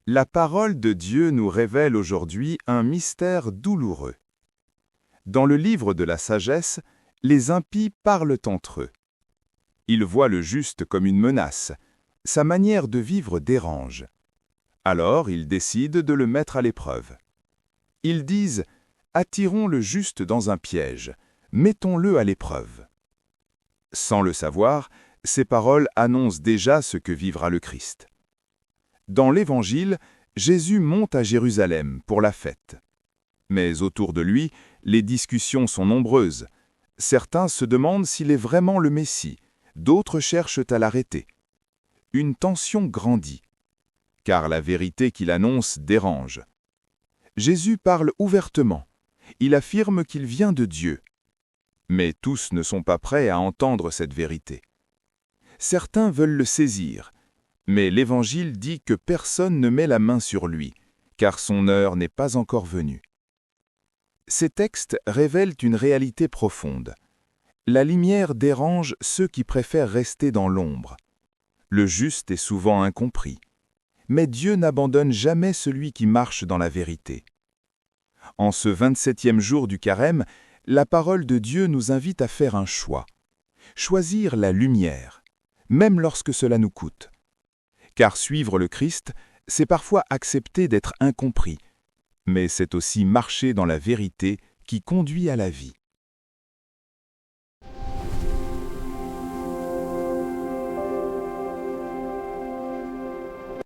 La parole de Dieu nous révèle aujourd'hui un mystère douloureux. Dans le livre de la sagesse, les impies parlent entre eux. Ils voient le juste comme une menace. Sa manière de vivre dérange. Alors ils décident de le mettre à l'épreuve. Ils disent « Attirons le juste dans un piège, mettons-le à l'épreuve ». Sans le savoir, ces paroles annoncent déjà ce que vivra le Christ. Dans l'Évangile, Jésus monte à Jérusalem pour la fête. Mais autour de lui, les discussions sont nombreuses. Certains se demandent s'il est vraiment le Messie, d'autres cherchent à l'arrêter. Une tension grandit, car la vérité qu'il annonce dérange. Jésus parle ouvertement. Il affirme qu'il vient de Dieu. Mais tous ne sont pas prêts à entendre cette vérité. Certains veulent le saisir, mais l'Évangile dit que personne ne met la main sur lui, car son heure n'est pas encore venue. Ces textes révèlent une réalité profonde. La lumière dérange ceux qui préfèrent rester dans l'ombre. Le juste est souvent incompris. Mais Dieu n'abandonne jamais celui qui marche dans la vérité. En ce 27e jour du Carême, la parole de Dieu nous invite à faire un choix. Choisir la lumière, même lorsque cela nous coûte. Car suivre le Christ, c'est parfois accepter d'être incompris, mais c'est aussi marcher dans la vérité qui conduit à la vie.